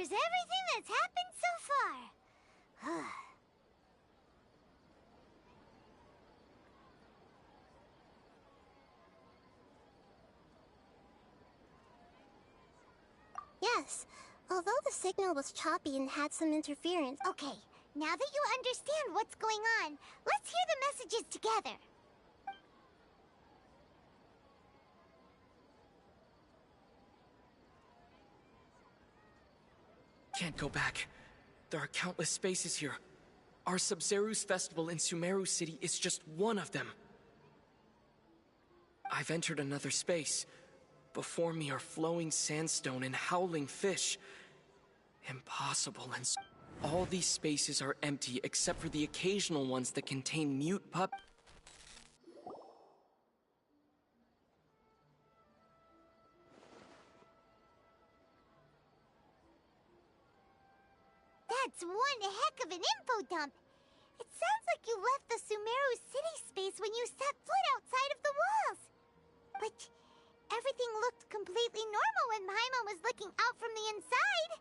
Here's everything that's happened so far. Yes, although the signal was choppy and had some interference. Okay, now that you understand what's going on, let's hear the messages together. Can't go back. There are countless spaces here. Our Sub-Zeru's festival in Sumeru City is just one of them. I've entered another space. Before me are flowing sandstone and howling fish. Impossible and all these spaces are empty except for the occasional ones that contain mute pup. That's one heck of an info dump. It sounds like you left the Sumeru City space when you set foot outside of the walls. But everything looked completely normal when Paimon was looking out from the inside.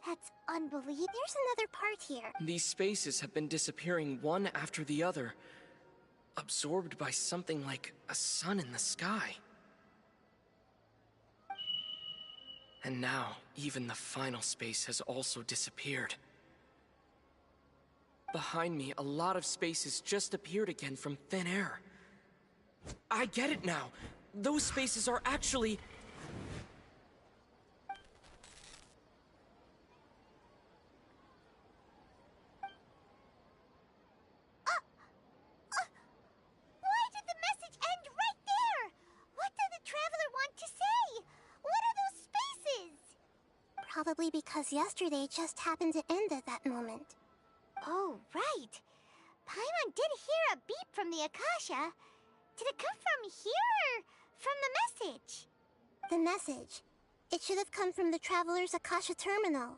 That's unbelievable. There's another part here. These spaces have been disappearing one after the other, absorbed by something like a sun in the sky. And now, even the final space has also disappeared. Behind me, a lot of spaces just appeared again from thin air. I get it now! Those spaces are actually... Why did the message end right there? What did the Traveler want to say? What are those spaces? Probably because yesterday just happened to end at that moment. Oh, right. Paimon did hear a beep from the Akasha. Did it come from here or from the message? The message. It should have come from the Traveler's Akasha terminal.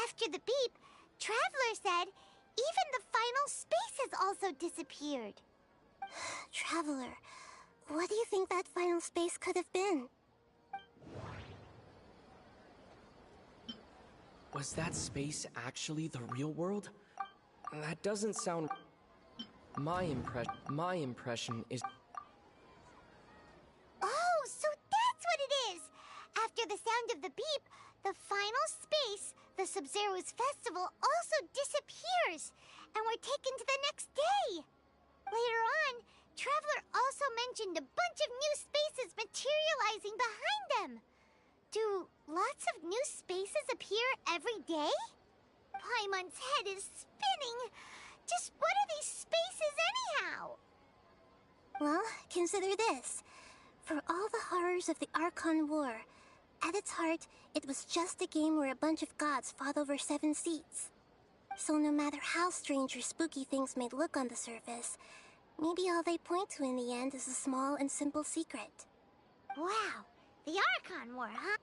After the beep, Traveler said even the final space has also disappeared. Traveler, what do you think that final space could have been? Was that space actually the real world? That doesn't sound... My impression is... Oh, so that's what it is! After the sound of the beep, the final space, the Sub-Zeru's festival, also disappears, and we're taken to the next day. Later on, Traveler also mentioned a bunch of new spaces materializing behind them. Do lots of new spaces appear every day? Paimon's head is spinning. Just what are these spaces anyhow? Well, consider this. For all the horrors of the Archon War, at its heart, it was just a game where a bunch of gods fought over 7 seats. So no matter how strange or spooky things may look on the surface, maybe all they point to in the end is a small and simple secret. Wow, the Archon War, huh?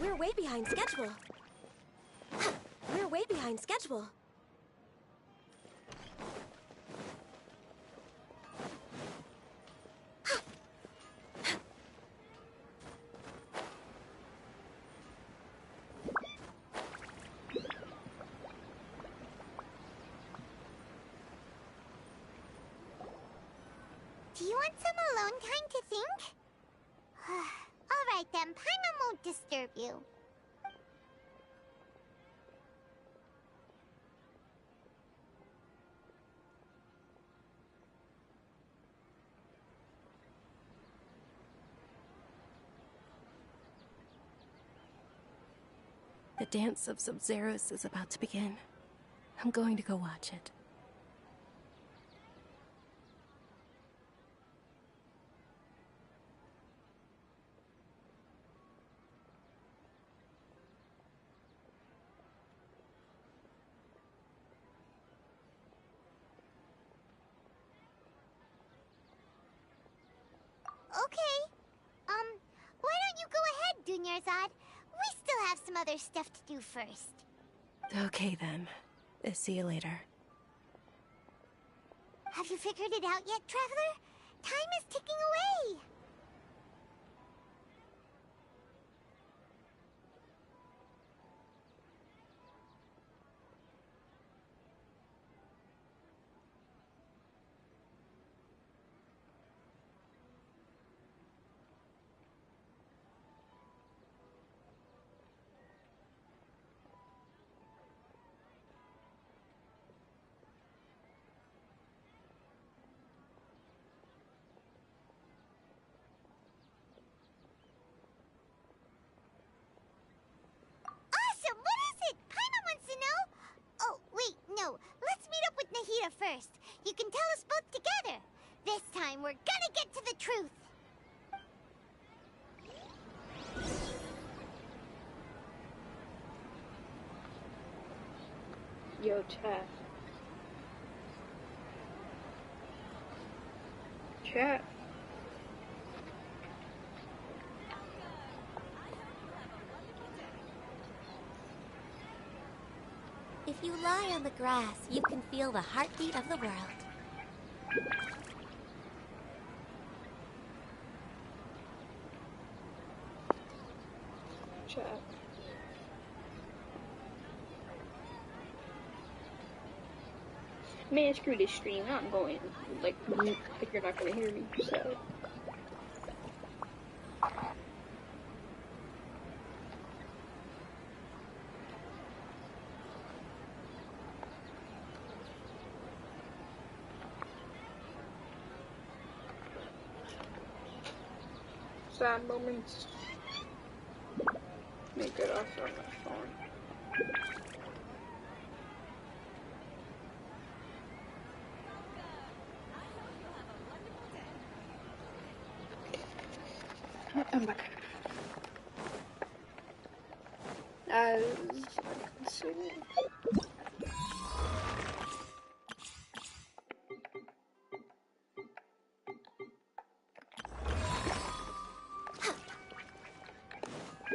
We're way behind schedule. We're way behind schedule. Do you want some alone time to think? Alright then, Paimon won't disturb you. The dance of Sub-Zeros is about to begin. I'm going to go watch it. Okay. Why don't you go ahead, Dunyarzad? We still have some other stuff to do first. Okay then. See you later. Have you figured it out yet, Traveler? Time is ticking away. Awesome! What is it? Paimon wants to know. Oh, wait, no. Let's meet up with Nahida first. You can tell us both together. This time, we're gonna get to the truth. Yo, chat. Chat. If you lie on the grass, you can feel the heartbeat of the world. Chat. Man, screw this stream. I'm going. Like you're not gonna hear me, so. Sad moments. Make it off on my phone. I'm back. As I can see.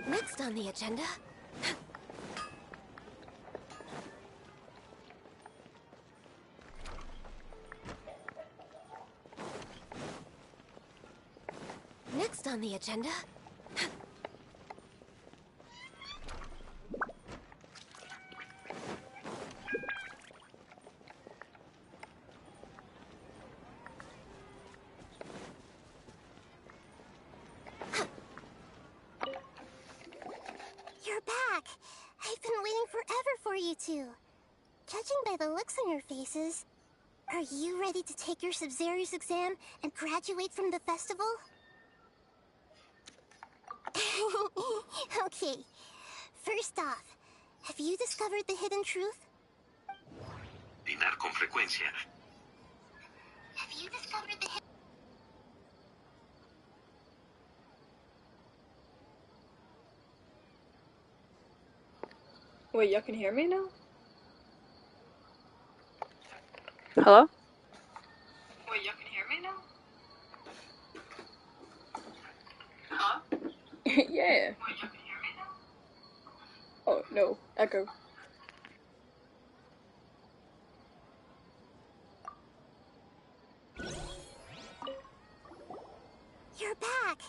Next on the agenda... Next on the agenda... You're back. I've been waiting forever for you two. Judging by the looks on your faces, are you ready to take your Sub-Zero's exam and graduate from the festival? Okay. First off, have you discovered the hidden truth? Dinar con frecuencia. Have you discovered the hidden... Wait, y'all can hear me now? Hello? Wait, y'all can hear me now? Huh? Yeah. Wait, y'all can hear me now? no, Echo. You're back!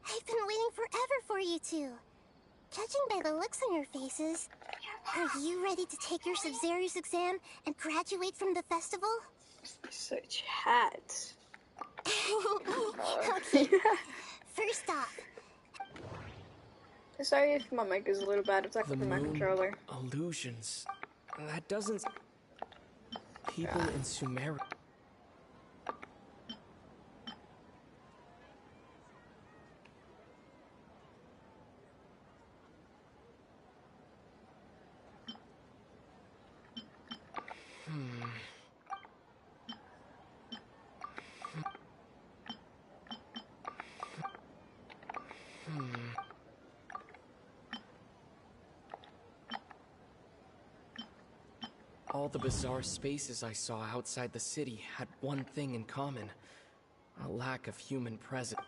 I've been waiting forever for you two. Judging by the looks on your faces, are you ready to take your Sub-Zero's exam and graduate from the festival? So chat. Okay, first off, Sorry if my mic is a little bad. It's The actually from my moon controller. illusions. That doesn't. People in Sumeru. All the bizarre spaces I saw outside the city had one thing in common: a lack of human presence.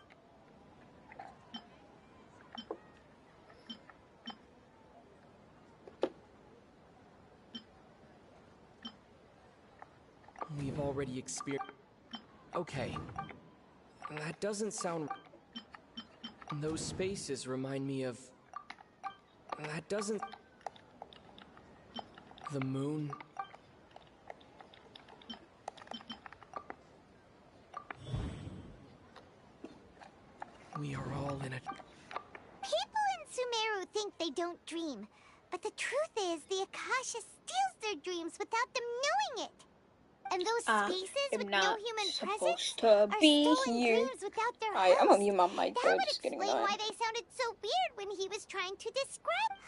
We've already experienced. Okay. That doesn't sound. Those spaces remind me of. That doesn't. The moon. We are all in a. People in Sumeru think they don't dream, but the truth is the Akasha steals their dreams without them knowing it. And those spaces I'm with no not human presence supposed to are be stolen here. dreams without their Alright, I'm gonna host. mute my mic, That bro. would Just getting explain annoying. why they sounded so weird when he was trying to describe.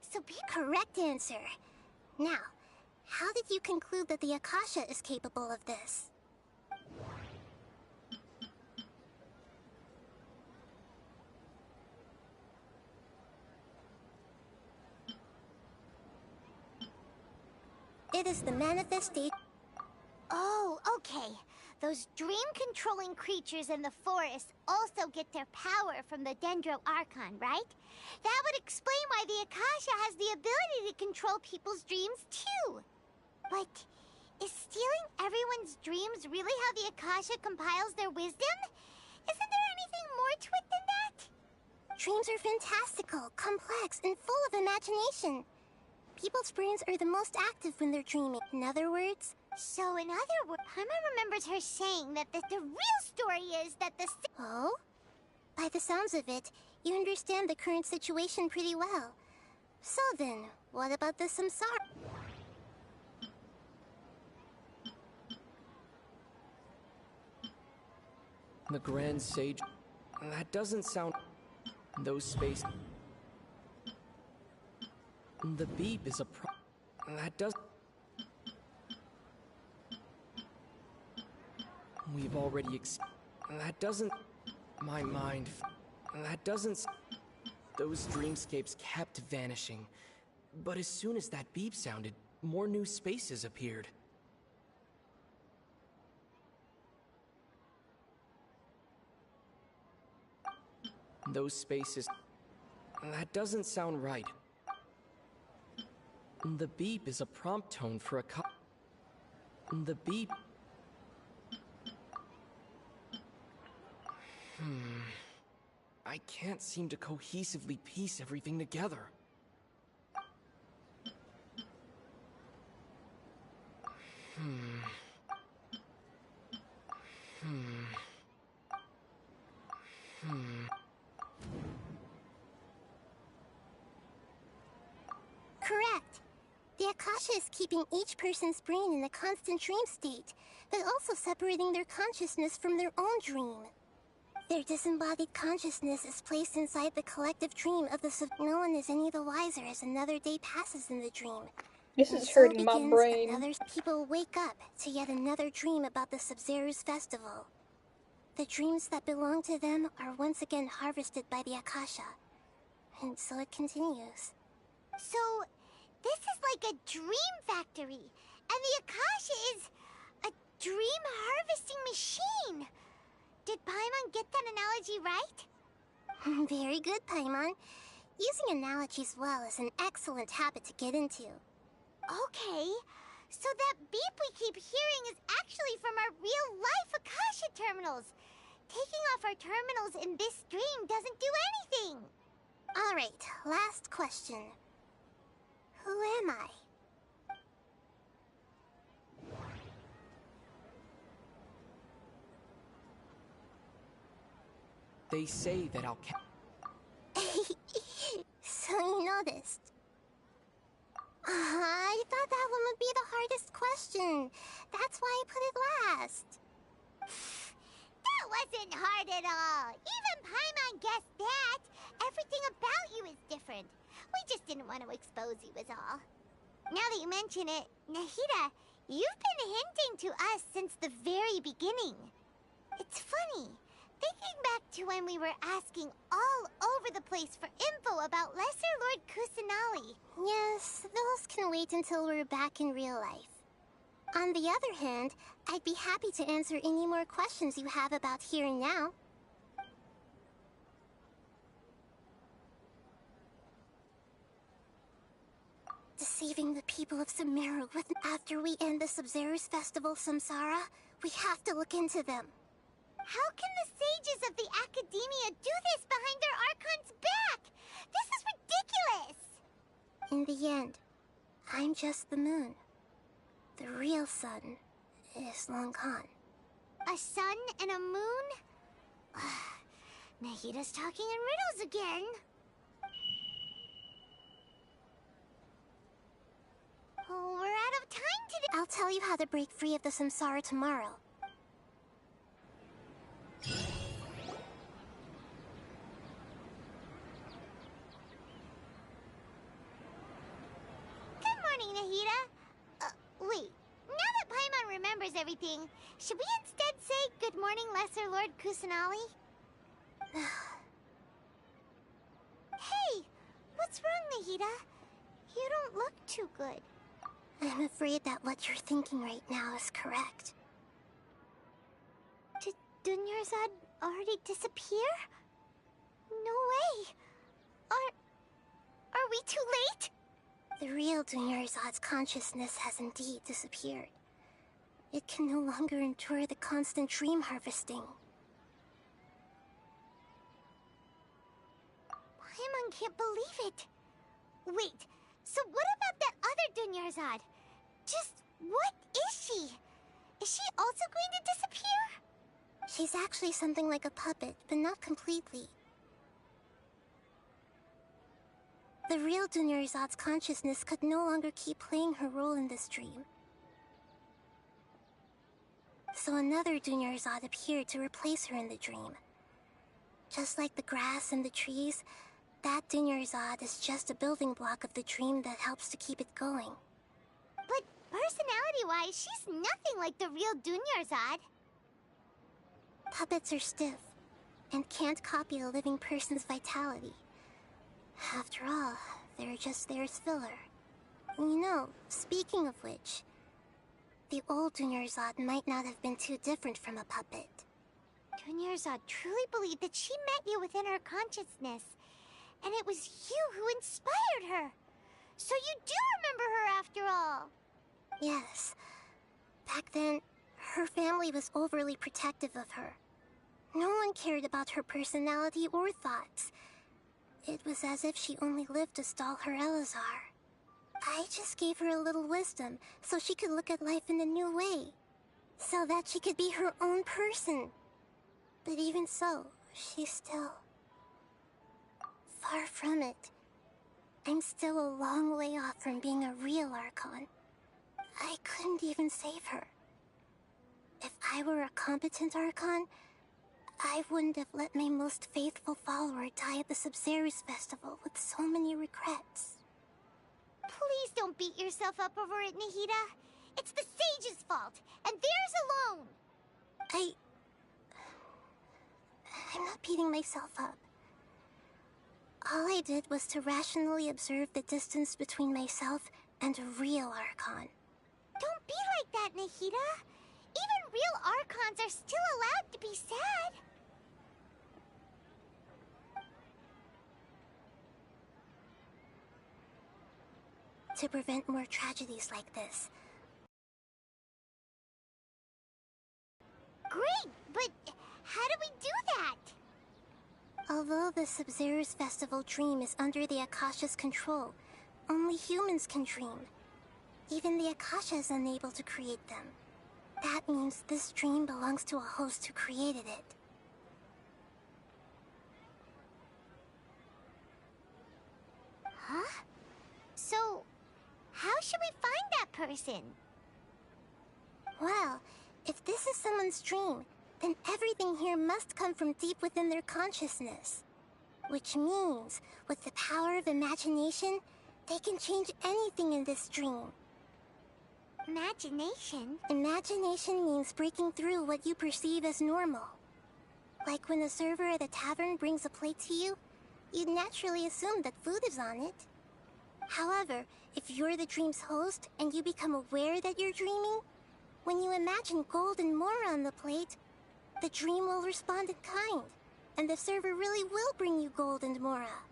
So be correct answer. Now, how did you conclude that the Akasha is capable of this? It is the manifestation. Oh, okay. Those dream-controlling creatures in the forest also get their power from the Dendro Archon, right? That would explain why the Akasha has the ability to control people's dreams, too. But is stealing everyone's dreams really how the Akasha compiles their wisdom? Isn't there anything more to it than that? Dreams are fantastical, complex, and full of imagination. People's brains are the most active when they're dreaming. In other words, So in other words, Paimon remembers her saying that the real story is that the... oh? By the sounds of it, you understand the current situation pretty well. So then, what about the samsara? The Grand Sage. That doesn't sound. Those space. The beep is a pro. That does. We've already That doesn't. My mind. That doesn't. Those dreamscapes kept vanishing. But as soon as that beep sounded, more new spaces appeared. Those spaces. That doesn't sound right. The beep is a prompt tone for a The beep. I can't seem to cohesively piece everything together. Correct. The Akasha is keeping each person's brain in a constant dream state, but also separating their consciousness from their own dream. Their disembodied consciousness is placed inside the collective dream of the sub. No one is any the wiser as another day passes in the dream. This And is so hurting my begins brain. another. People wake up to yet another dream about the Sub-Zero's festival. The dreams that belong to them are once again harvested by the Akasha. And so it continues. So, this is like a dream factory, and the Akasha is a dream harvesting machine. Did Paimon get that analogy right? Very good, Paimon. Using analogies well is an excellent habit to get into. Okay, so that beep we keep hearing is actually from our real-life Akasha terminals. Taking off our terminals in this dream doesn't do anything. All right, last question. Who am I? They say that So you noticed. I thought that one would be the hardest question. That's why I put it last. That wasn't hard at all. Even Paimon guessed that. Everything about you is different. We just didn't want to expose you is all. Now that you mention it, Nahida, you've been hinting to us since the very beginning. It's funny. Thinking back to when we were asking all over the place for info about Lesser Lord Kusanali. Yes, those can wait until we're back in real life. On the other hand, I'd be happy to answer any more questions you have about here and now. Deceiving the people of Sumeru after we end the Sub-Zero's festival, Samsara, we have to look into them. How can the sages of the Academia do this behind their Archon's back? This is ridiculous! In the end, I'm just the moon. The real sun is long gone. A sun and a moon? Nahida's talking in riddles again. Oh, we're out of time today. I'll tell you how to break free of the samsara tomorrow. Good morning, Nahida. Wait. Now that Paimon remembers everything, should we instead say good morning, Lesser Lord Kusanali? Hey, what's wrong, Nahida? You don't look too good. I'm afraid that what you're thinking right now is correct. Did Dunyarzad already disappear? No way. Are we too late? The real Dunyarzad's consciousness has indeed disappeared. It can no longer endure the constant dream harvesting. Paimon can't believe it. Wait, so what about that other Dunyarzad? Just what is she? Is she also going to disappear? She's actually something like a puppet, but not completely. The real Dunyarzad's consciousness could no longer keep playing her role in this dream. So another Dunyarzad appeared to replace her in the dream. Just like the grass and the trees, that Dunyarzad is just a building block of the dream that helps to keep it going. But personality-wise, she's nothing like the real Dunyarzad. Puppets are stiff, and can't copy a living person's vitality. After all, they're just there as filler. You know, speaking of which, the old Dunyarzad might not have been too different from a puppet. Dunyarzad truly believed that she met you within her consciousness, and it was you who inspired her. So you do remember her after all. Yes. Back then, her family was overly protective of her. No one cared about her personality or thoughts. It was as if she only lived to stall her Elazar. I just gave her a little wisdom so she could look at life in a new way. So that she could be her own person. But even so, she's still... far from it. I'm still a long way off from being a real Archon. I couldn't even save her. If I were a competent Archon, I wouldn't have let my most faithful follower die at the Sub-Zero's festival with so many regrets. Please don't beat yourself up over it, Nahida. It's the sage's fault, and theirs alone. I'm not beating myself up. All I did was to rationally observe the distance between myself and a real Archon. Don't be like that, Nahida. Even real Archons are still allowed to be sad. to prevent more tragedies like this. Great, but how do we do that? Although the Sub-Zero's festival dream is under the Akasha's control, only humans can dream. Even the Akasha is unable to create them. That means this dream belongs to a host who created it. Huh? So, how should we find that person? Well, if this is someone's dream, then everything here must come from deep within their consciousness. Which means, with the power of imagination, they can change anything in this dream. Imagination? Imagination means breaking through what you perceive as normal. Like when a server at a tavern brings a plate to you, you'd naturally assume that food is on it. However, if you're the dream's host and you become aware that you're dreaming, when you imagine gold and more on the plate, the dream will respond in kind, and the server really will bring you gold and mora.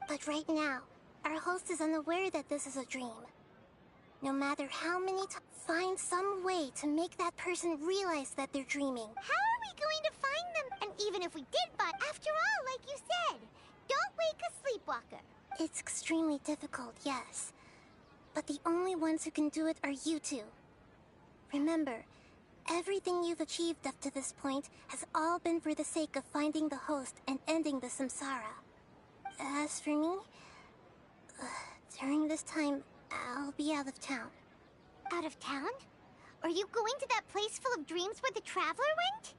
But right now, our host is unaware that this is a dream. No matter how many times, find some way to make that person realize that they're dreaming. How are we going to find them? And even if we did find, after all, like you said, don't wake a sleepwalker. It's extremely difficult, yes. But the only ones who can do it are you two. Remember, everything you've achieved up to this point has all been for the sake of finding the host and ending the samsara. As for me, during this time, I'll be out of town. Out of town? Are you going to that place full of dreams where the traveler went?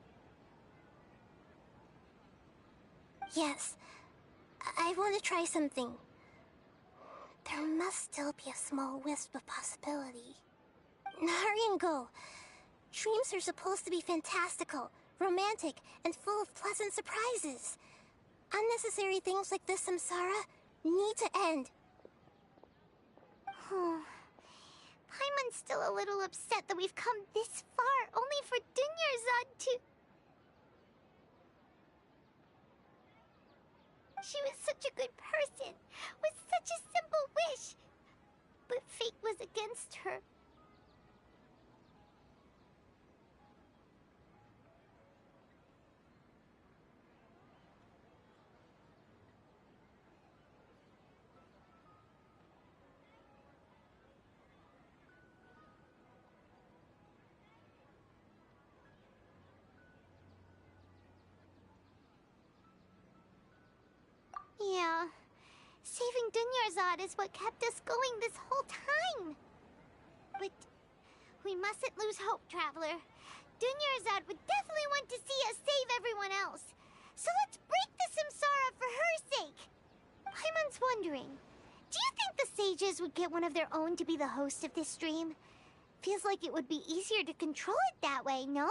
Yes. I want to try something. There must still be a small wisp of possibility. Hurry and go. Dreams are supposed to be fantastical, romantic, and full of pleasant surprises. Unnecessary things like this samsara need to end. Paimon's still a little upset that we've come this far only for Dunyarzad to... She was such a good person, with such a simple wish. But fate was against her. Yeah, saving Dunyarzad is what kept us going this whole time. But we mustn't lose hope, Traveler. Dunyarzad would definitely want to see us save everyone else. So let's break the samsara for her sake. Paimon's wondering, do you think the sages would get one of their own to be the host of this dream? Feels like it would be easier to control it that way, no?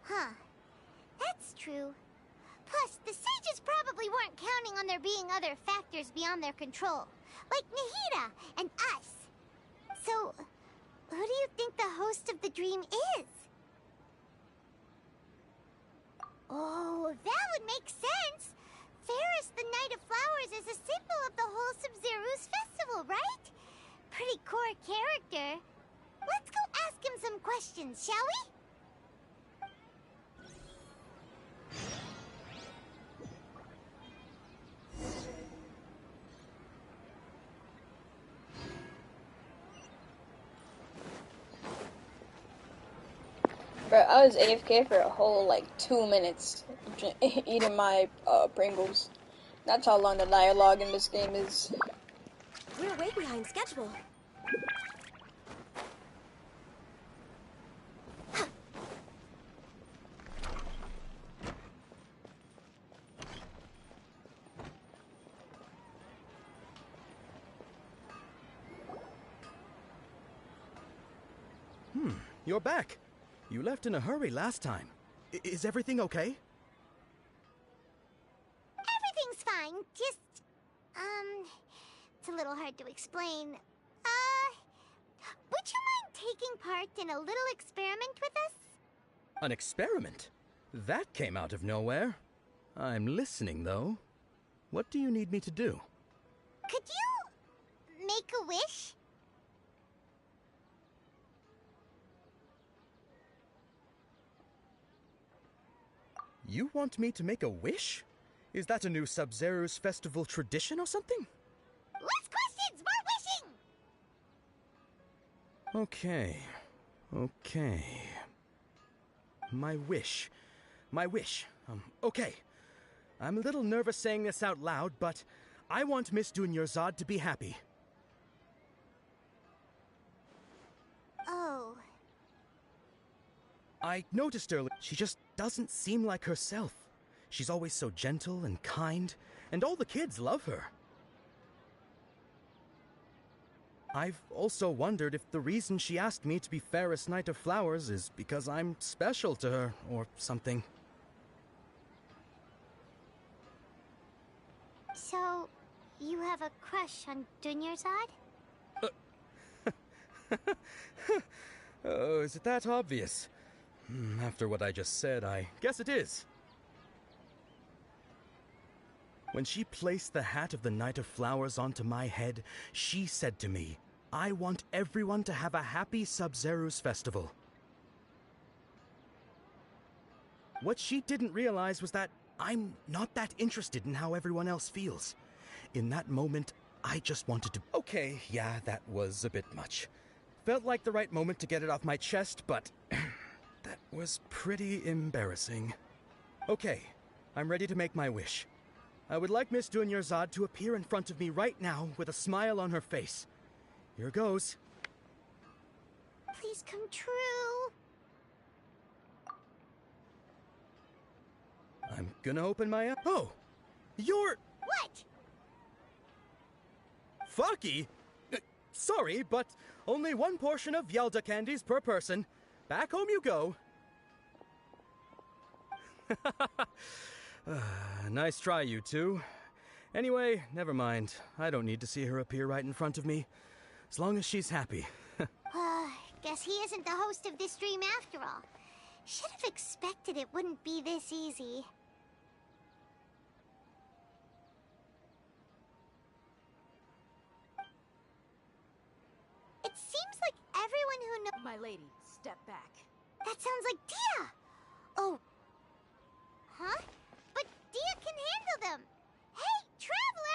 Huh. That's true. Plus, the sages probably weren't counting on there being other factors beyond their control, like Nahida and us. So, who do you think the host of the dream is? Oh, that would make sense. Ferris, the Knight of Flowers, is a symbol of the whole Sub-Zero's festival, right? Pretty core character. Let's go ask him some questions, shall we? Bro, I was AFK for a whole, like, 2 minutes eating my Pringles. That's how long the dialogue in this game is. We're way behind schedule. You're back. You left in a hurry last time. Is everything okay? Everything's fine, just... It's a little hard to explain. Would you mind taking part in a little experiment with us? An experiment? That came out of nowhere. I'm listening, though. What do you need me to do? Could you make a wish? You want me to make a wish? Is that a new Sub-Zero's festival tradition or something? Less questions, more wishing! Okay. My wish. Okay. I'm a little nervous saying this out loud, but I want Miss Dunyarzad to be happy. Oh. I noticed earlier, she just doesn't seem like herself. She's always so gentle and kind, and all the kids love her. I've also wondered if the reason she asked me to be Fairest Knight of Flowers is because I'm special to her, or something. So, you have a crush on Dunyarzad? Oh, is it that obvious? After what I just said, I guess it is. When she placed the hat of the Knight of Flowers onto my head, she said to me, I want everyone to have a happy Sub-Zero's festival. What she didn't realize was that I'm not that interested in how everyone else feels. In that moment, I just wanted to... Okay, yeah, that was a bit much. Felt like the right moment to get it off my chest, but... that was pretty embarrassing. Okay, I'm ready to make my wish. I would like Miss Dunyarzad to appear in front of me right now with a smile on her face. Here goes. Please come true. I'm gonna open my... Oh! You're... What? Fucky? Sorry, but only one portion of Yalda candies per person. Back home you go. Nice try, you two. Anyway, never mind. I don't need to see her appear right in front of me. As long as she's happy. Guess he isn't the host of this stream after all. Should have expected it wouldn't be this easy. It seems like everyone who knows... My lady, step back. That sounds like Dia! Oh. Huh? But Dia can handle them! Hey, Traveler!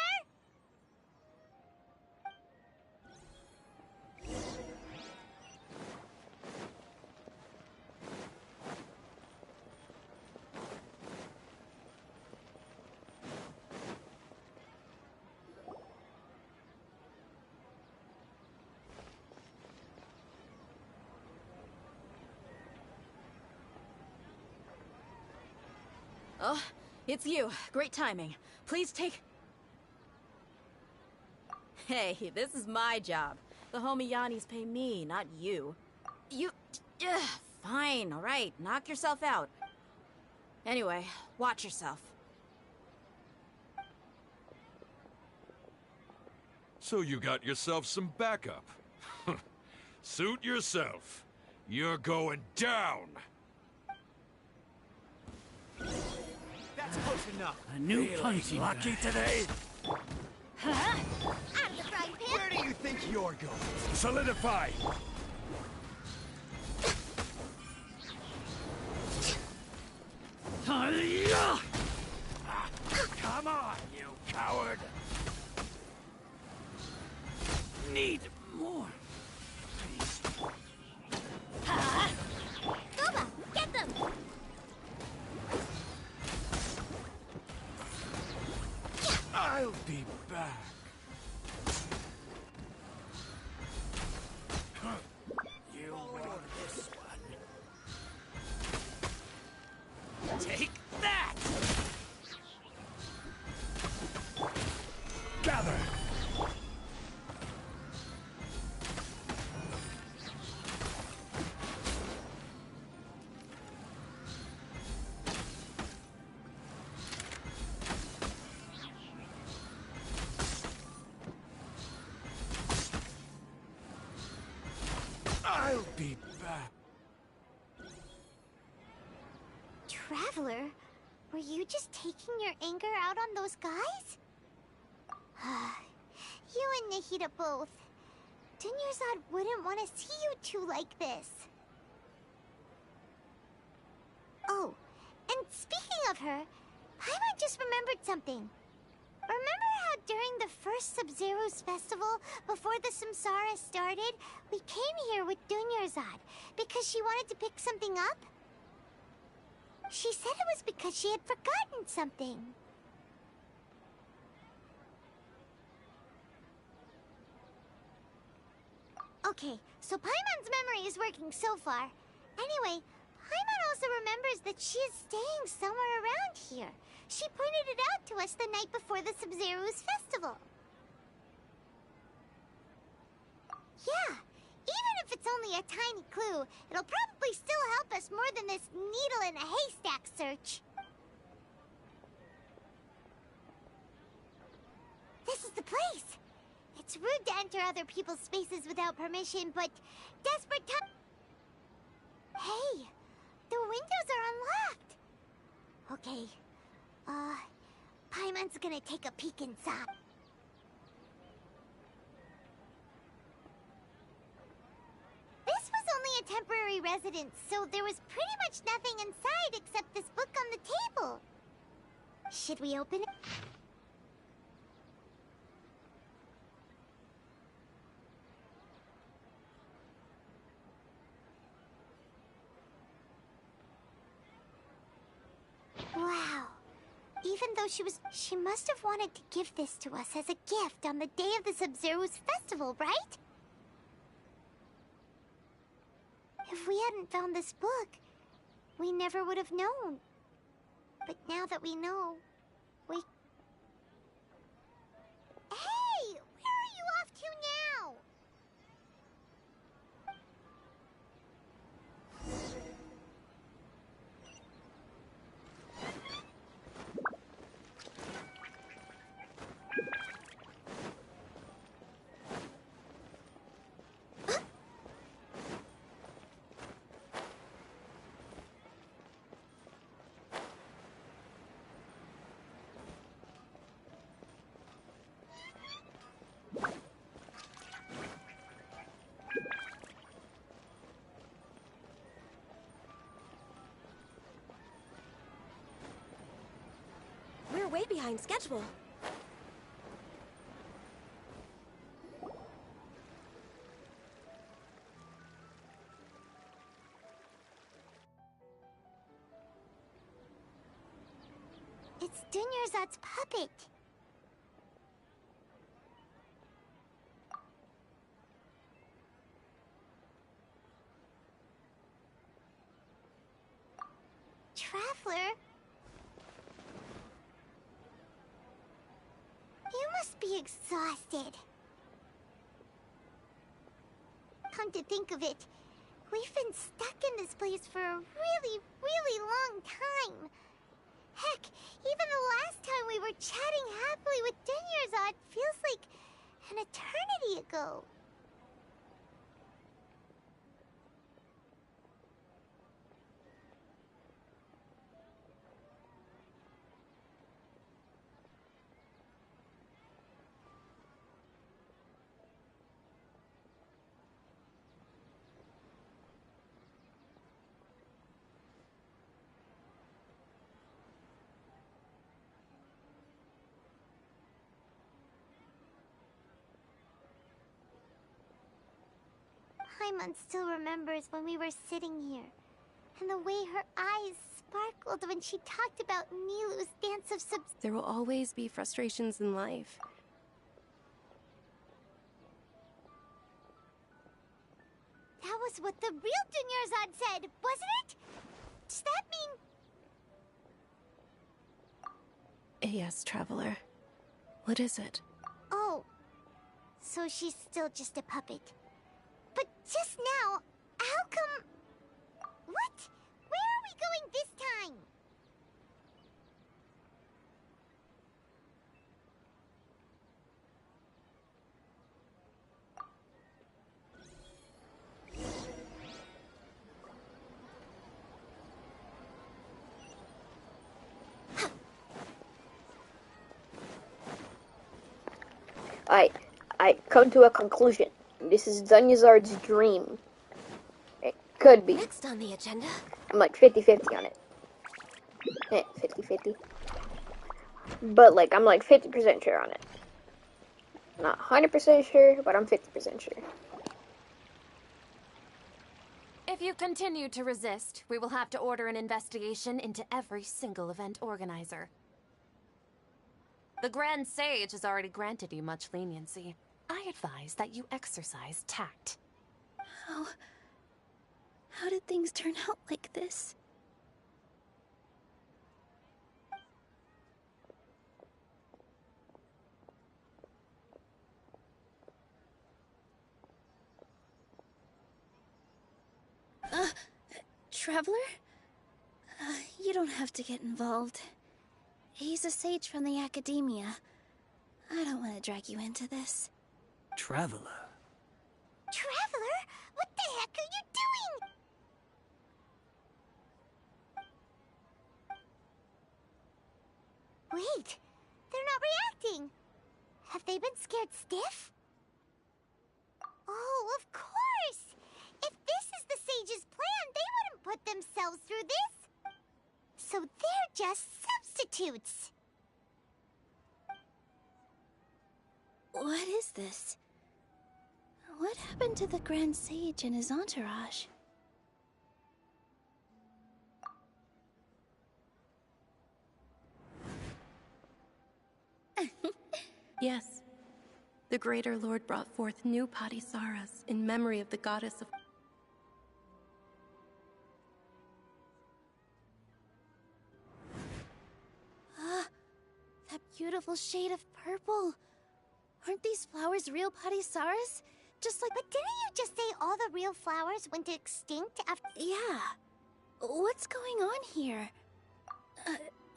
Oh, it's you. Great timing. Please take... Hey, this is my job. The homie Yannis pay me, not you. You... fine, alright. Knock yourself out. Anyway, watch yourself. So you got yourself some backup. Suit yourself. You're going down. That's close enough. A new punch lucky today. Huh? Out of the frying pan! Where do you think you're going? Solidify. Come on, you coward. Need more. Goba, get them! I'll be back. You want this one? Take that! Gather. you just taking your anger out on those guys? You and Nahida both. Dunyarzad wouldn't want to see you two like this. Oh, and speaking of her, Paimon just remembered something. Remember how during the first Sub-Zero's festival, before the Samsara started, we came here with Dunyarzad because she wanted to pick something up? She said it was because she had forgotten something. Okay, so Paimon's memory is working so far. Anyway, Paimon also remembers that she is staying somewhere around here. She pointed it out to us the night before the Sub-Zero's festival. Yeah, even if it's only a tiny clue, it'll probably still help us more than this needle in a haystack search. This is the place. It's rude to enter other people's spaces without permission, but desperate time. Hey, the windows are unlocked. Okay, Paimon's gonna take a peek inside. This was only a temporary residence, so there was pretty much nothing inside except this book on the table. Should we open it? Wow. Even though she must have wanted to give this to us as a gift on the day of the Sub-Zero's festival, right? If we hadn't found this book, we never would have known. But now that we know, we... Hey! Where are you off to now? We're way behind schedule. It's Dunyarzad's puppet. Traveler? You must be exhausted. Come to think of it, we've been stuck in this place for a really, really long time. Heck, even the last time we were chatting happily with Dunyarzad feels like an eternity ago. Paimon still remembers when we were sitting here, and the way her eyes sparkled when she talked about Nilou's dance of There will always be frustrations in life. That was what the real Dunyarzad said, wasn't it? Does that mean... Yes, Traveler. What is it? Oh, so she's still just a puppet. But just now, how come... What? Where are we going this time? I come to a conclusion. This is Dunyazard's dream. It could be. Next on the agenda. I'm like 50-50 on it. 50-50. But like, I'm like 50% sure on it. Not 100% sure, but I'm 50% sure. If you continue to resist, we will have to order an investigation into every single event organizer. The Grand Sage has already granted you much leniency. I advise that you exercise tact. How did things turn out like this? Traveler? You don't have to get involved. He's a sage from the academia. I don't want to drag you into this. Traveler. Traveler? What the heck are you doing? Wait, they're not reacting. Have they been scared stiff? Oh, of course! If this is the sage's plan, they wouldn't put themselves through this. So they're just substitutes. What is this? What happened to the Grand Sage and his entourage? Yes. The Greater Lord brought forth new Patisaras in memory of the goddess of... That beautiful shade of purple. Aren't these flowers real Patisaras? Just like... But didn't you just say all the real flowers went extinct after... Yeah. What's going on here?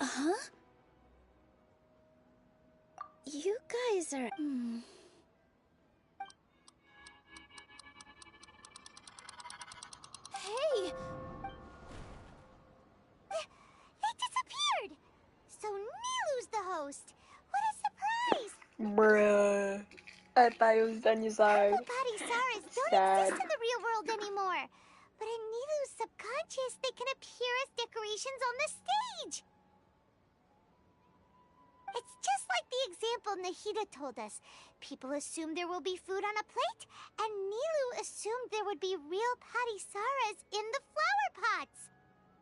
Huh? You guys are... Hey! They disappeared! So Nilu's the host. What a surprise! Bruh. I thought it was Dunyazard. Purple Patisaras don't Sad. exist in the real world anymore. But in Nilu's subconscious, they can appear as decorations on the stage. It's just like the example Nahida told us. People assume there will be food on a plate, and Nilu assumed there would be real Patisaras in the flower pots.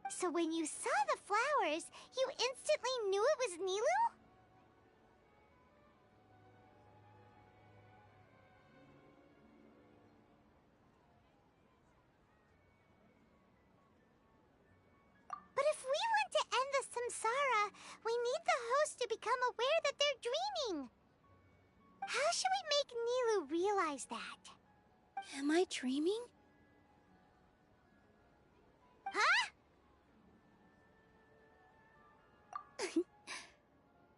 So when you saw the flowers, you instantly knew it was Nilu? But if we want to end the samsara, we need the host to become aware that they're dreaming. How should we make Nilu realize that? Am I dreaming? Huh?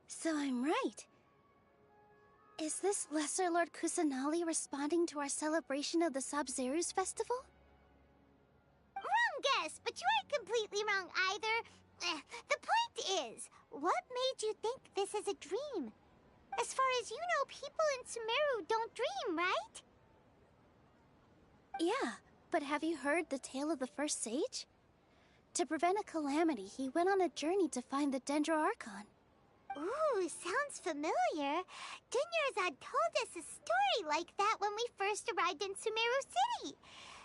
So I'm right. Is this Lesser Lord Kusanali responding to our celebration of the Sabzeruz festival? Wrong guess, but you aren't completely wrong either. The point is, what made you think this is a dream? As far as you know, people in Sumeru don't dream, right? Yeah, but have you heard the tale of the first sage? To prevent a calamity, he went on a journey to find the Dendro Archon. Ooh, sounds familiar. Dunyarzad told us a story like that when we first arrived in Sumeru City.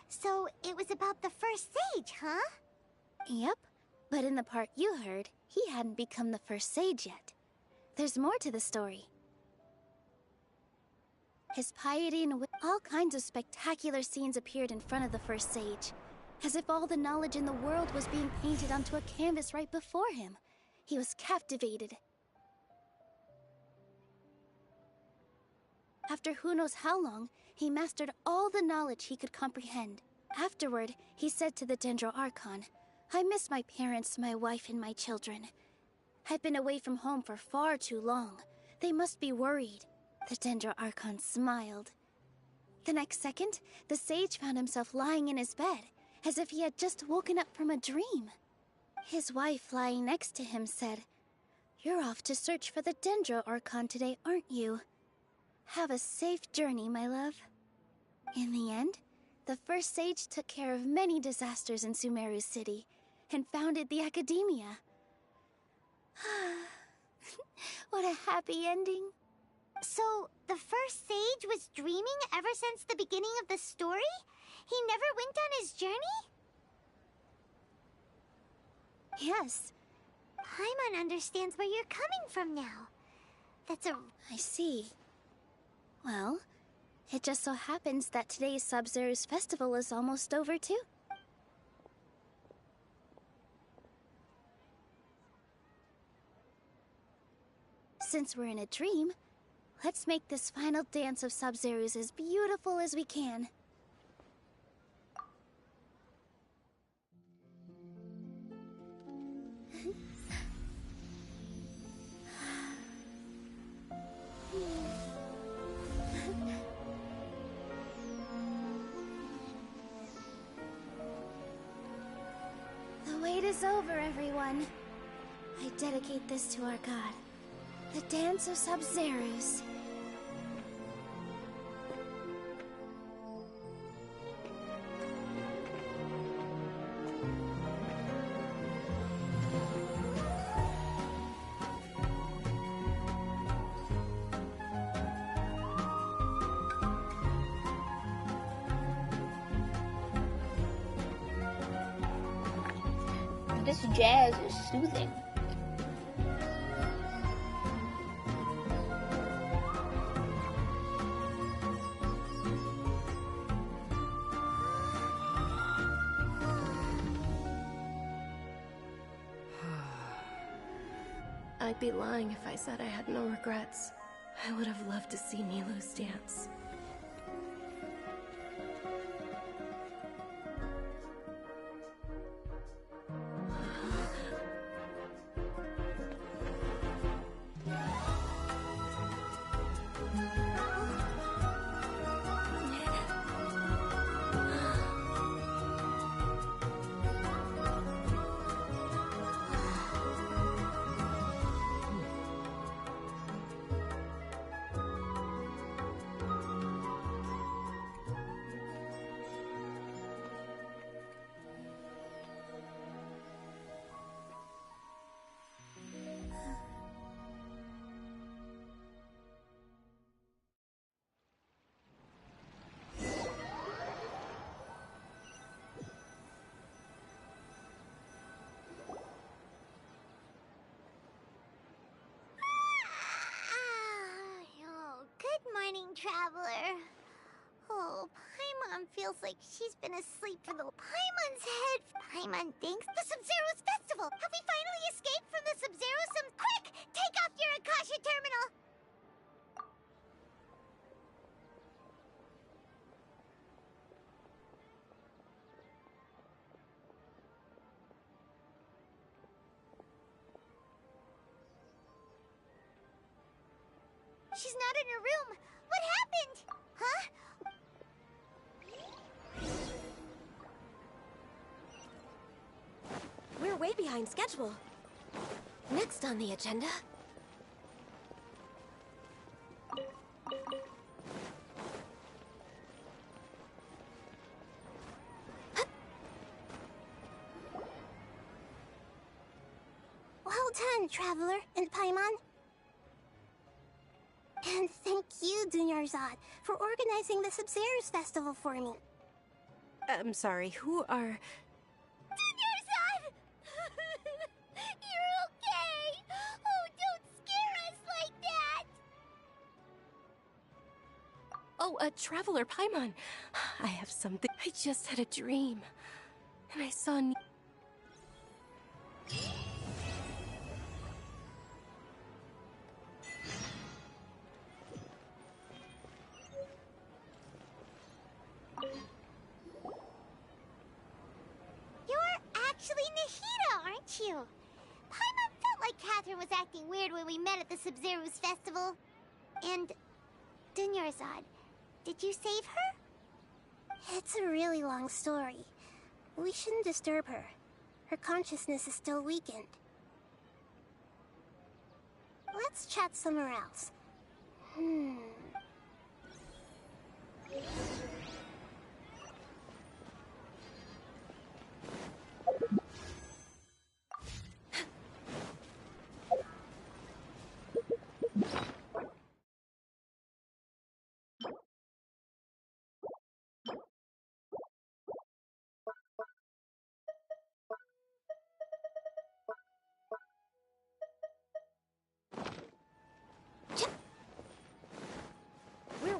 So it was about the first sage, huh? Yep, but in the part you heard, he hadn't become the first sage yet. There's more to the story. His piety and all kinds of spectacular scenes appeared in front of the first sage, as if all the knowledge in the world was being painted onto a canvas right before him. He was captivated. After who knows how long, he mastered all the knowledge he could comprehend. Afterward, he said to the Dendro Archon, "I miss my parents, my wife, and my children. I've been away from home for far too long. They must be worried." The Dendro Archon smiled. The next second, the sage found himself lying in his bed, as if he had just woken up from a dream. His wife, lying next to him, said, "You're off to search for the Dendro Archon today, aren't you?" Have a safe journey, my love. In the end, the first sage took care of many disasters in Sumeru City and founded the Academia. What a happy ending. So, the first sage was dreaming ever since the beginning of the story? He never went on his journey? Yes. Paimon understands where you're coming from now. I see. Well, it just so happens that today's Sub-Zero's festival is almost over, too. Since we're in a dream, let's make this final dance of Sub-Zero's as beautiful as we can. The wait is over, everyone. I dedicate this to our god, the Dance of Sub-Zeros. This jazz is soothing. I'd be lying if I said I had no regrets. I would have loved to see Nilou's dance. Good morning, traveler. Oh, Paimon feels like she's been asleep for the Paimon's head. Paimon thinks the Sub-Zero's festival. Have we finally escaped from the Sub-Zero? Quick, take off your Akasha terminal. She's not in her room. What happened? Huh? We're way behind schedule. Next on the agenda... Well done, Traveler and Paimon. And thank you, Dunyarzad, for organizing the Sub-Zero's festival for me. I'm sorry, who are... Dunyarzad! You're okay! Oh, don't scare us like that! Oh, Traveler Paimon. I have something... I just had a dream. And I saw... Actually Nahida, aren't you? Paimon felt like Catherine was acting weird when we met at the Sub-Zero's festival. And... Dunyarzad, did you save her? It's a really long story. We shouldn't disturb her. Her consciousness is still weakened. Let's chat somewhere else.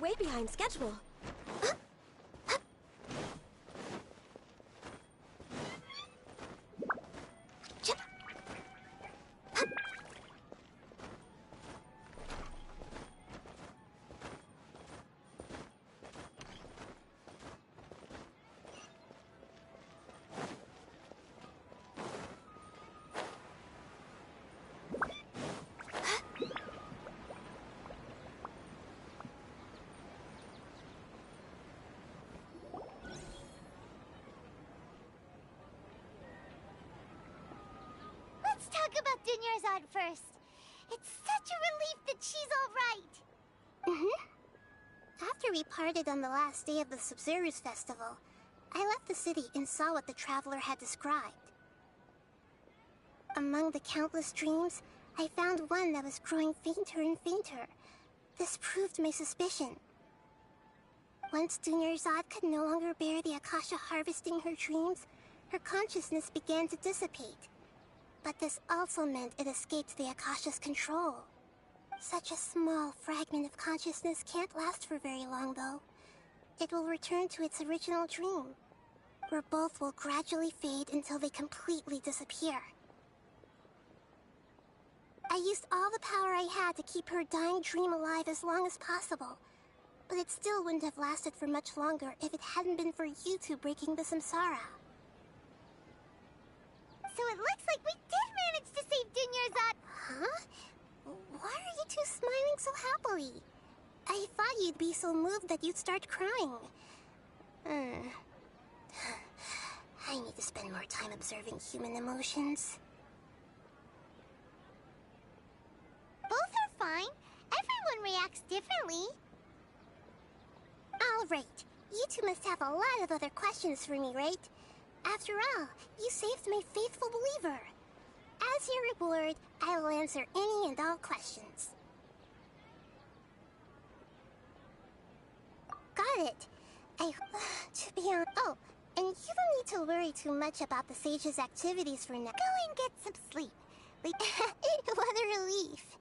way behind schedule. Let's talk about Dunyarzad first. It's such a relief that she's all right. After we parted on the last day of the Sub-Zero's festival, I left the city and saw what the traveler had described. Among the countless dreams, I found one that was growing fainter and fainter. This proved my suspicion. Once Dunyarzad could no longer bear the Akasha harvesting her dreams, her consciousness began to dissipate. But this also meant it escaped the Akasha's control. Such a small fragment of consciousness can't last for very long, though. It will return to its original dream, where both will gradually fade until they completely disappear. I used all the power I had to keep her dying dream alive as long as possible, but it still wouldn't have lasted for much longer if it hadn't been for you two breaking the samsara. So it looks like we did manage to save Dunyarzad. Huh? Why are you two smiling so happily? I thought you'd be so moved that you'd start crying. I need to spend more time observing human emotions. Both are fine. Everyone reacts differently. All right. You two must have a lot of other questions for me, right? After all, you saved my faithful believer. As your reward, I will answer any and all questions. Got it. To be honest... Oh, and you don't need to worry too much about the sage's activities for now. Go and get some sleep. What a relief.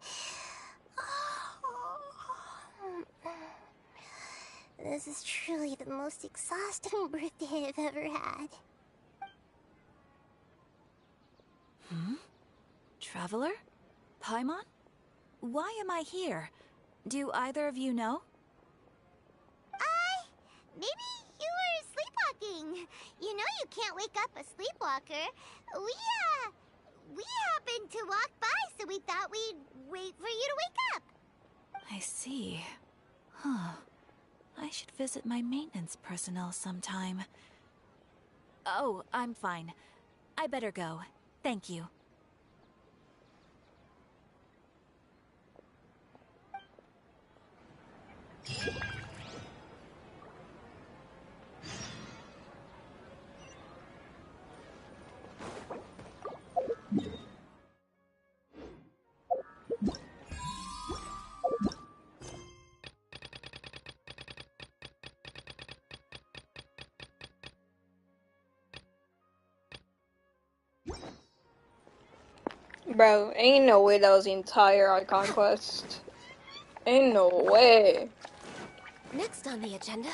This is truly the most exhausting birthday I've ever had. Traveler? Paimon? Why am I here? Do either of you know? Maybe you were sleepwalking. You know you can't wake up a sleepwalker. We happened to walk by, so we thought we'd wait for you to wake up. I see. Huh. I should visit my maintenance personnel sometime. Oh, I'm fine. I better go. Thank you. Bro, ain't no way that was the entire Icon quest. Ain't no way. Next on the agenda.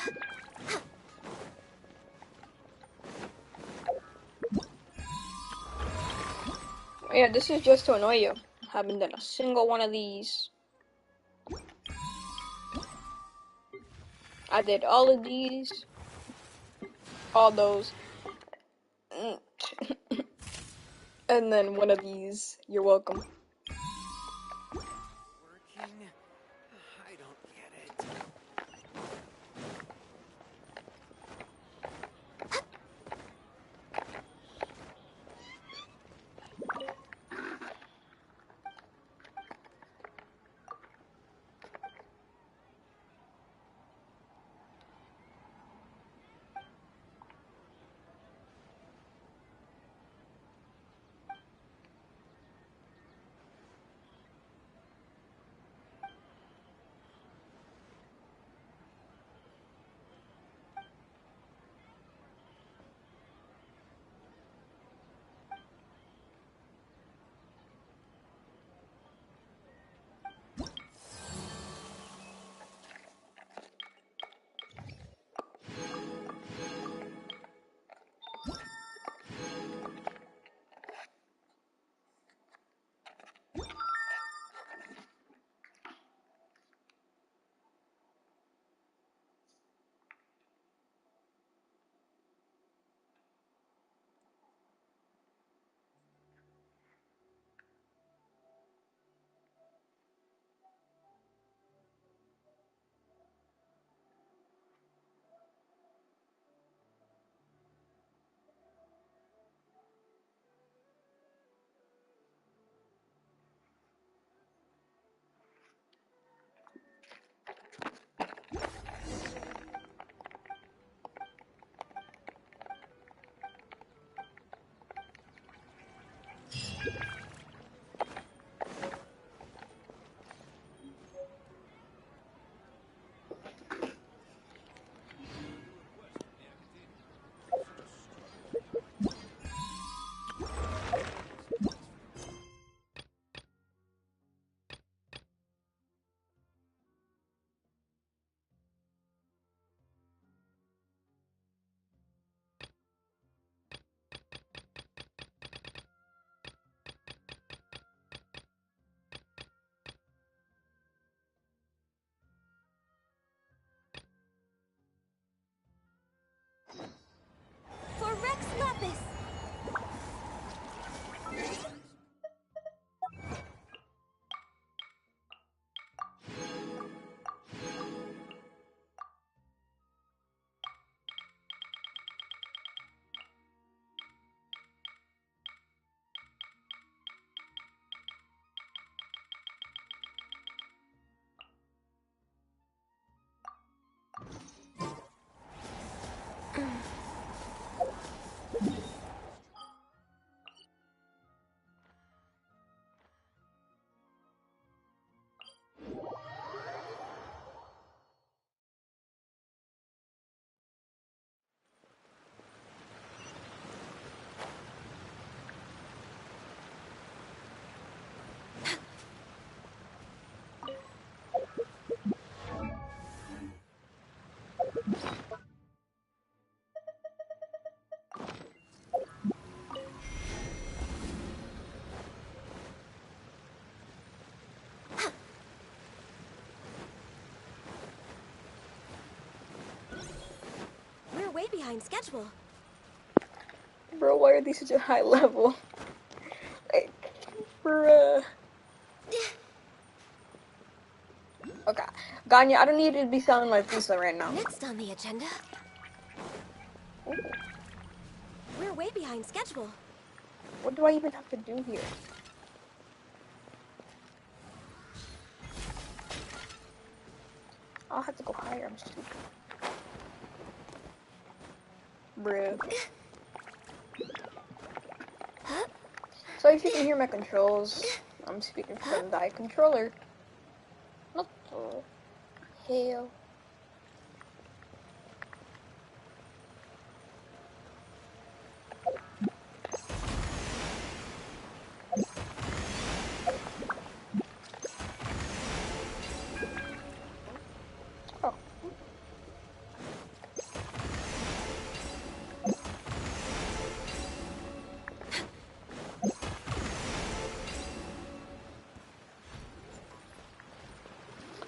Yeah, this is just to annoy you. Haven't done a single one of these. I did all of these. All those. And then one of these. You're welcome. Working? I don't get it. behind schedule. Bro, why are these such a high level? Like, bruh. Okay, Ganya, I don't need to be selling my pizza right now. Next on the agenda. Ooh. We're way behind schedule. What do I even have to do here? I'll have to go higher, I'm stupid. Bruh. So if you can hear my controls, I'm speaking from the controller. What the hell? Oh.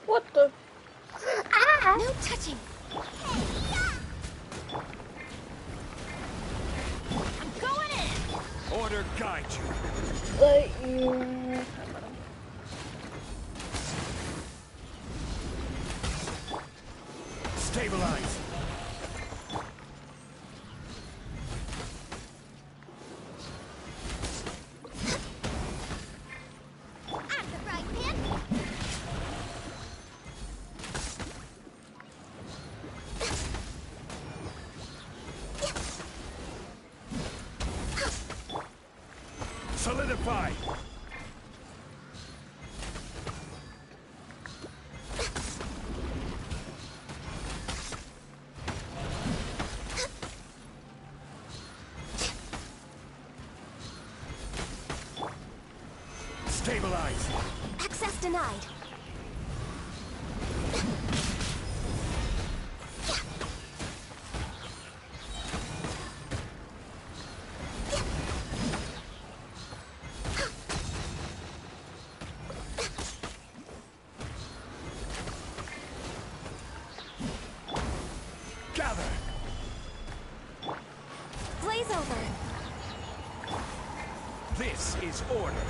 What the? Ah! No touching. I'm going in. Order guide you. Let you. Stabilize. I'm the frying pan. Solidify. Stabilize. Access denied. Gather. Blaze over. This is order.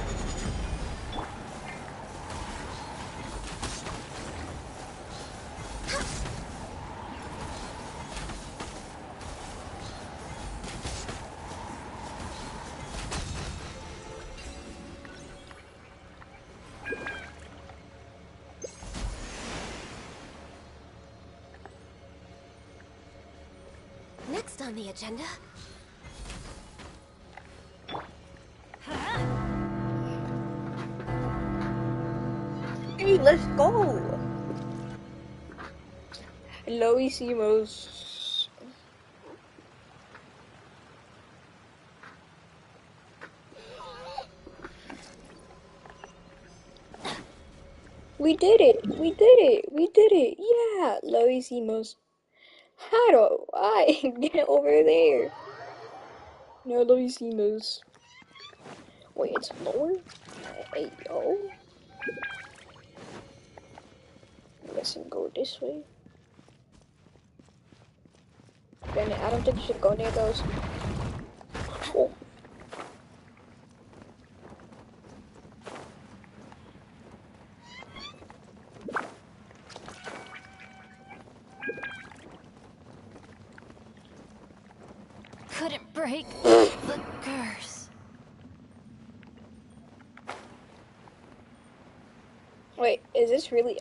Next on the agenda. Hey, let's go. Hello, Isimos. We did it. We did it. We did it. Yeah, Loisimos. How do I get over there? No, Loisimos. Wait, it's lower? Hey, yo. I guess I can go this way. Then I don't think you should go near those. Oh. Couldn't break the curse. Wait, is this really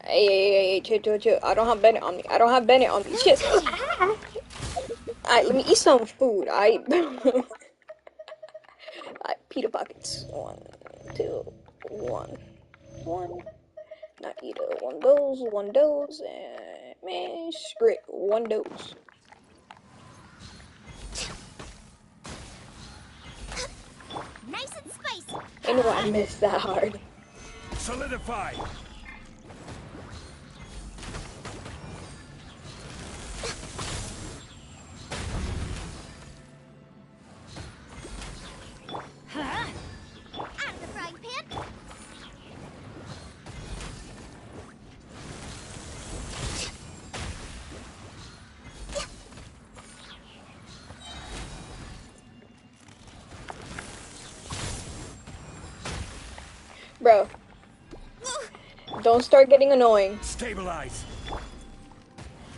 hey, chill. I don't have Bennett on me. I don't have Bennett on me. Shit. Alright, let me eat some food. Alright, pita pockets. 1, 2, 1. Not either. One those, and man, screw it. One those. Nice and spicy. I know I missed that hard. Solidify. Out of the frying pan. Bro. Don't start getting annoying. Stabilize.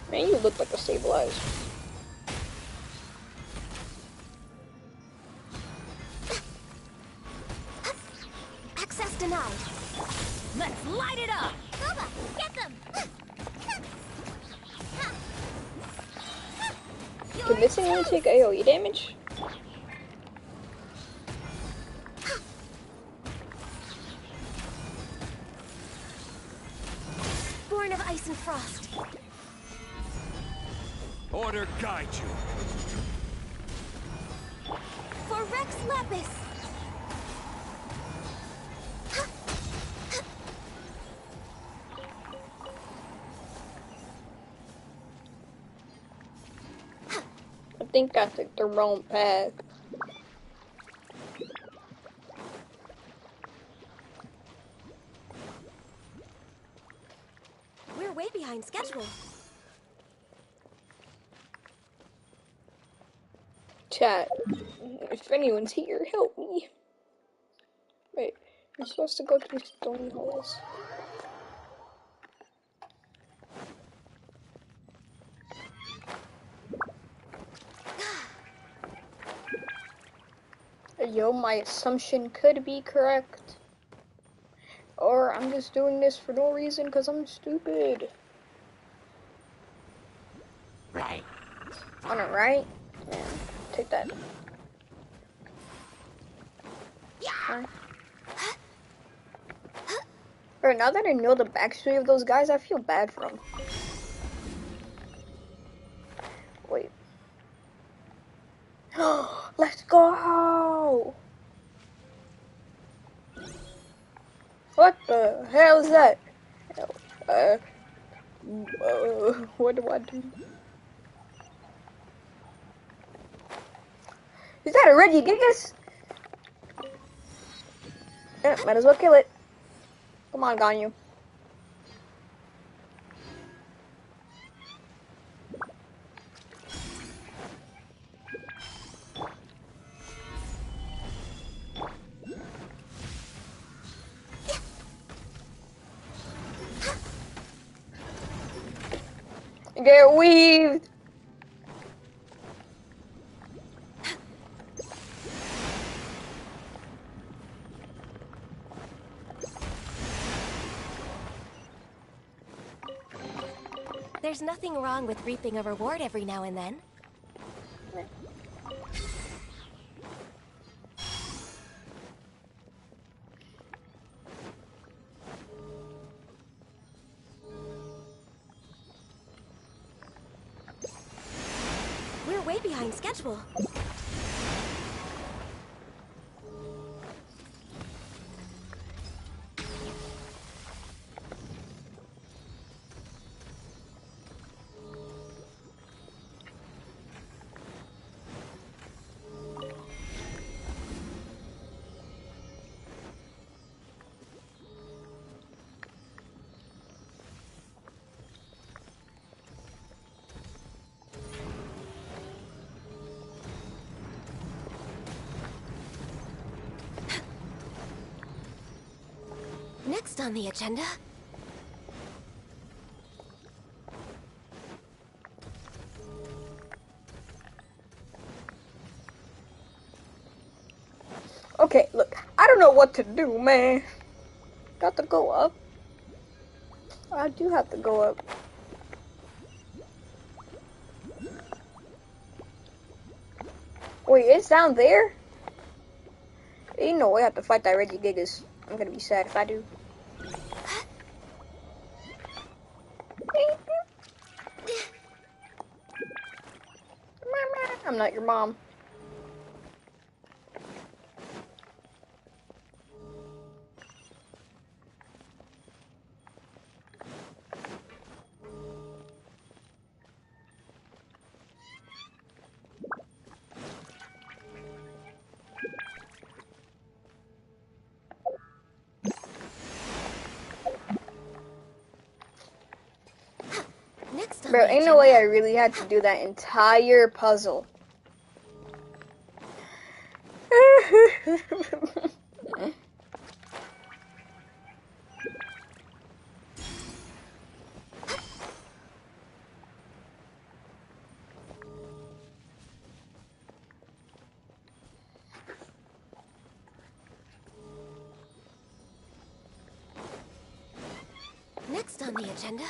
Man, you look like a stabilizer. Access denied. Let's light it up! Boba, get them! Can this thing only take AoE damage? Born of ice and frost. Order guide you. For Rex Lapis. I think I took the wrong path. We're way behind schedule. Chat. If anyone's here, help me. Wait, I'm supposed to go through stony holes. Yo, my assumption could be correct. Or I'm just doing this for no reason because I'm stupid. Right. On it, right? Yeah, take that. Huh? Bro, now that I know the backstory of those guys, I feel bad for them. Wait. Let's go! What the hell is that? What do I do? Is that a Regigigas? Yeah, might as well kill it. Come on, Ganyu. Get weaved! There's nothing wrong with reaping a reward every now and then. We're way behind schedule. Next on the agenda... Okay, look, I don't know what to do, man. Got to go up. I do have to go up. Wait, it's down there? Ain't no way I have to fight that Regigigas. I'm gonna be sad if I do. I'm not your mom. Bro, ain't no way I really had to do that entire puzzle. the agenda?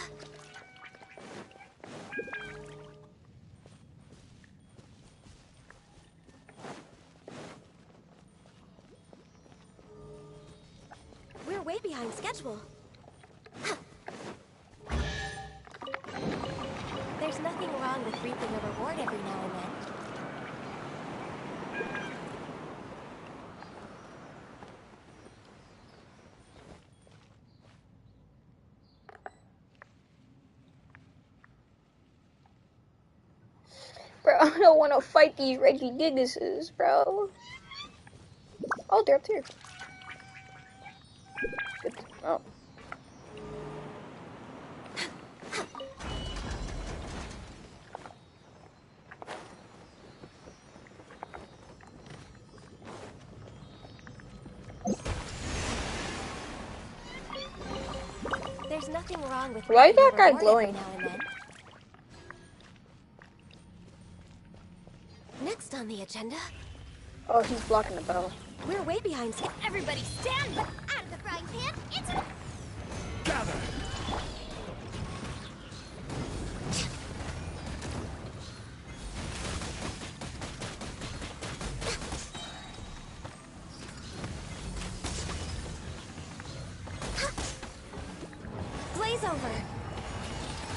We're way behind schedule. There's nothing wrong with reaping a reward every now and then. Bro, I don't want to fight these Reggie Gigguses, bro. Oh, they're up here. Good. Oh. There's nothing wrong with Why is reaping a that guy reward glowing? every now and then. Next on the agenda, Oh, he's blocking the bell. we're way behind schedule. Everybody stand out of the frying pan. It's a... Gather! Blaze over.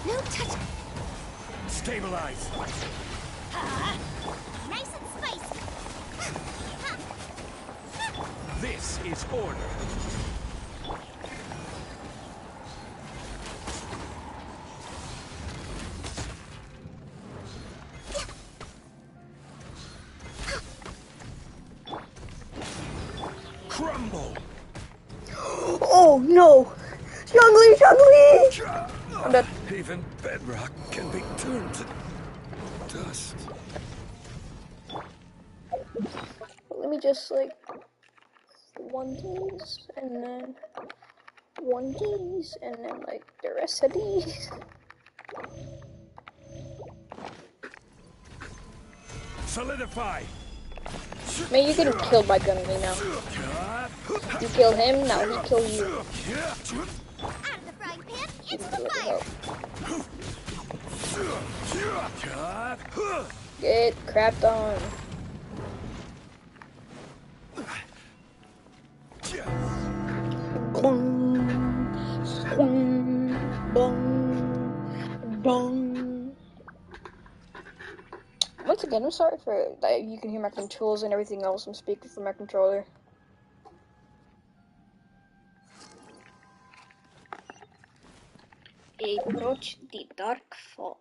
No touch. Stabilize! Nice and spicy. This is order. Crumble! Oh no! Zhongli! I'm dead. Even bedrock can be turned to dust. Let me just like one these and then one these and then like the rest of these. Solidify! Man, you're getting killed by Gunnery now. You kill him, now he kill you. Out of the frying pan. Into the Look fire. out. Get crapped on. Boom, boom, boom. Once again, I'm sorry for that. You can hear my controls and everything else. I'm speaking from my controller. Approach the dark fog.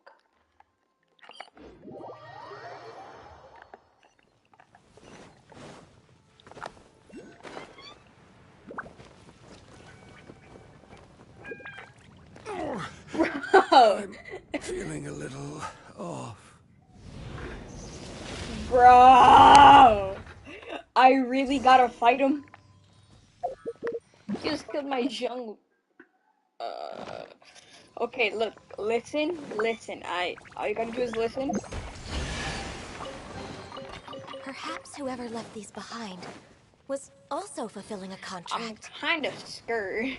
Bro. I'm feeling a little off. Bro. I really gotta fight him. He just killed my jungle. Okay, look, listen. All you gotta do is listen. Perhaps whoever left these behind was also fulfilling a I'm contract. kind of scared.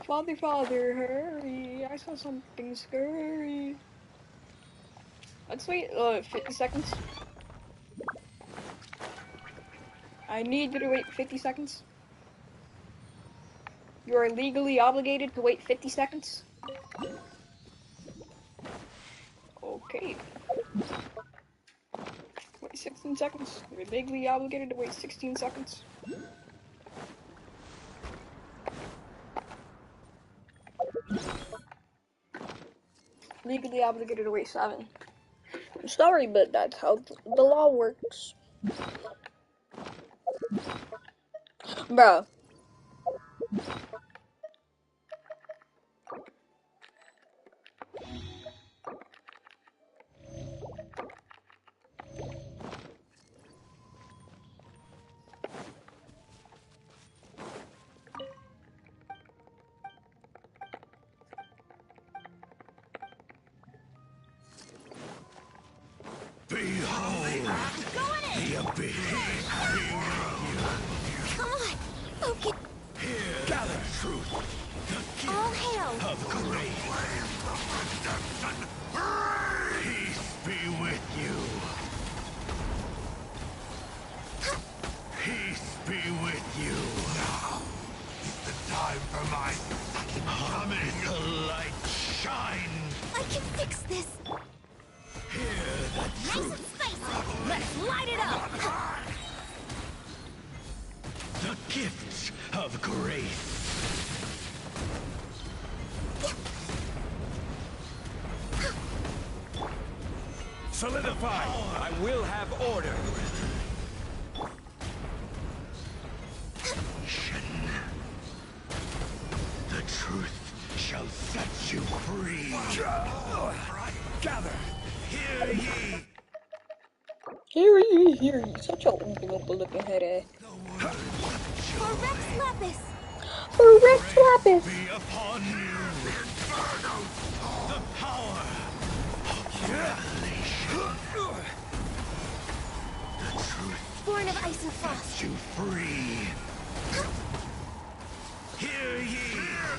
Father, hurry. I saw something scary. Let's wait 50 seconds. I need you to wait 50 seconds. You are legally obligated to wait 50 seconds. Okay. Wait 16 seconds. You're legally obligated to wait 16 seconds. Legally obligated to wait 7. I'm sorry, but that's how the law works. Bro. Behold the abyss. Come on! Okay. Gather truth. of grace. Peace be with you. Peace be with you. Now is the time for my coming. The light shine. I can fix this. Hear the truth. Let's light it up! The gifts of grace. Solidify! I will have order. The truth shall set you free. Gather! Hear ye! Hear ye, such a oompa loompa looking head eh? For Rex Lapis! For Rex Lapis! Be upon you. The power of revelation. The truth Born of ice and frost. sets you free. Hear ye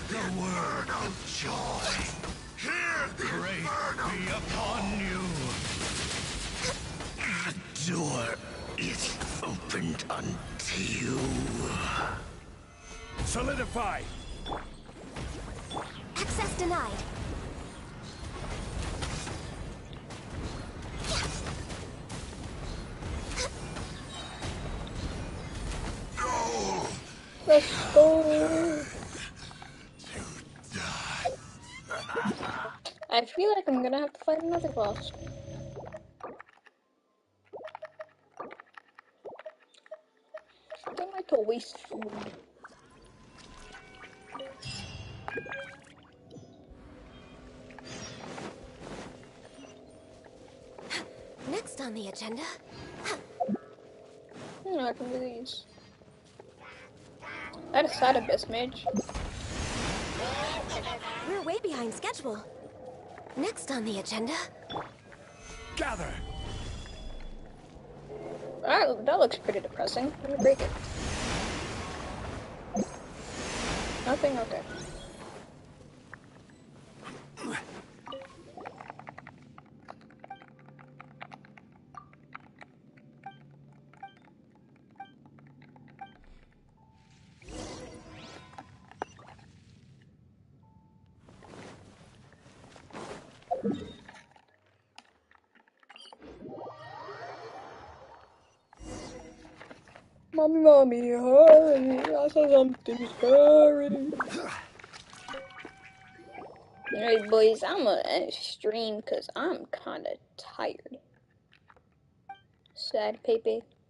the word of joy. Grace be upon you. The door is opened unto you. Solidify! Access denied. Let's go! I feel like I'm gonna have to fight another boss. I don't like to waste food. Next on the agenda. I can do these. I had a side abyss mage. We're way behind schedule. Next on the agenda. Gather! Alright, that looks pretty depressing. Let me break it. Nothing? Okay. Mommy, hurry! I saw something scary. Alright, boys, I'm gonna end stream because I'm kinda tired. Sad, Pepe.